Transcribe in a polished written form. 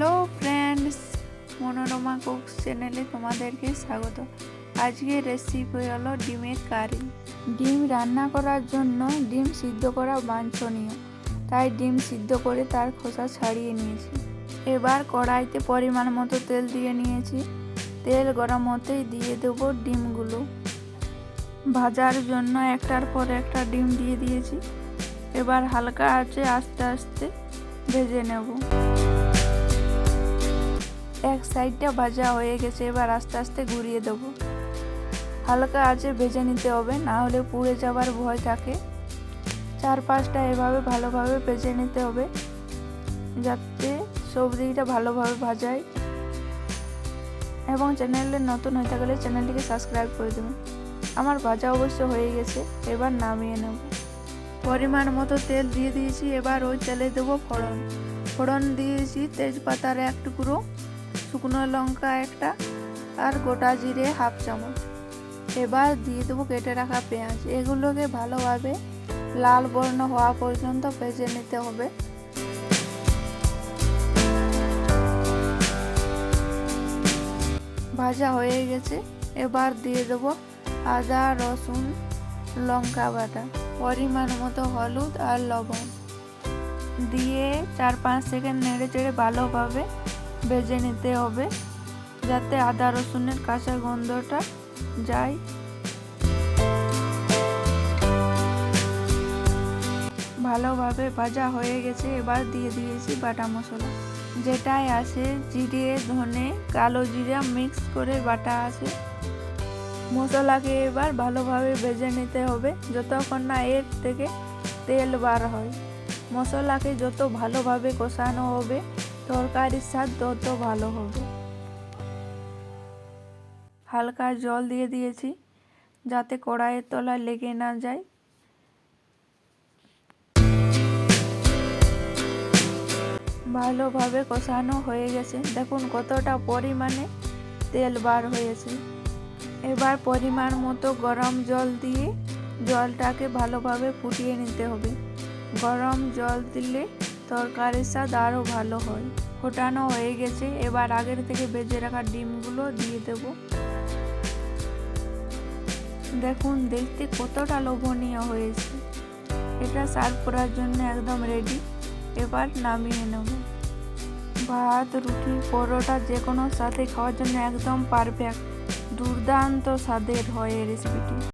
Hello friends, Manorama cooks চ্যানেলে তোমাদেরকে স্বাগত। আজকে রেসিপি হলো ডিমের কারি। ডিম রান্না করার জন্য ডিম সিদ্ধ করা বাঞ্ছনীয়, তাই ডিম সিদ্ধ করে তার খোসা ছাড়িয়ে নিয়েছি। এবার কড়াইতে পরিমাণ মতো তেল দিয়ে নিয়েছি। তেল গরম হতেই দিয়ে দেবো ডিমগুলো। ভাজার জন্য একটার পর একটা ডিম দিয়ে দিয়েছি। এবার হালকা আঁচে আস্তে আস্তে ভেজে নেব। এক সাইডটা ভাজা হয়ে গেছে, এবার আস্তে আস্তে ঘুরিয়ে দেবো। হালকা আঁচে ভেজে নিতে হবে, না হলে পুড়ে যাবার ভয় থাকে। 4-5টা এভাবে ভালোভাবে ভেজে নিতে হবে, যাতে সবজিটা ভালোভাবে ভাজায়। এবং চ্যানেলে নতুন হয়ে থাকলে চ্যানেলটিকে সাবস্ক্রাইব করে দেবেন। আমার ভাজা অবশ্য হয়ে গেছে, এবার নামিয়ে নেব। পরিমাণ মতো তেল দিয়ে দিয়েছি। এবার ওই তেলে দেবো ফোড়ন। ফোড়ন দিয়েছি তেজপাতার 1 টুকরো, শুকনো লঙ্কা 1টা আর গোটা জিরে 1/2 চামচ। এবার দিয়ে দেবো কেটে রাখা পেঁয়াজ। এগুলোকে ভালোভাবে লাল বর্ণ হওয়া পর্যন্ত ভেজে নিতে হবে। ভাজা হয়ে গেছে, এবার দিয়ে দেবো আদা রসুন লঙ্কা বাটা, পরিমাণ মতো হলুদ আর লবণ দিয়ে 4-5 সেকেন্ড নেড়ে চেড়ে ভালোভাবে ভেজে নিতে হবে, যাতে আদা রসুনের কাঁচা গন্ধটা যায়। ভালোভাবে ভাজা হয়ে গেছে, এবার দিয়ে দিয়েছি বাটা মশলা, যেটাই আছে জিরে ধনে কালো জিরা মিক্স করে বাটা আছে। মশলাকে এবার ভালোভাবে ভেজে নিতে হবে যতক্ষণ না এর থেকে তেল বার হয়। মশলাকে যত ভালোভাবে কষানো হবে তরকারির স্বাদ তত ভালো হবে। হালকা জল দিয়ে দিয়েছি, যাতে কড়াইয়ের তলায় লেগে না যায়। ভালোভাবে কষানো হয়ে গেছে, দেখুন কতটা পরিমাণে তেল বার হয়েছে। এবার পরিমাণ মতো গরম জল দিয়ে জলটাকে ভালোভাবে ফুটিয়ে নিতে হবে। গরম জল দিলে তরকারির স্বাদ আরও ভালো হয়। ফোটানো হয়ে গেছে, এবার আগের থেকে ভেজে রাখা ডিমগুলো দিয়ে দেব। দেখুন দেখতে কতটা লোভনীয় হয়েছে। এটা সার্ভ করার জন্য একদম রেডি। এবার নামিয়ে নেব। ভাত রুটি পরোটা যে কোনো সাথে খাওয়ার জন্য একদম পারফেক্ট। দুর্দান্ত স্বাদের হয় এই রেসিপিটি।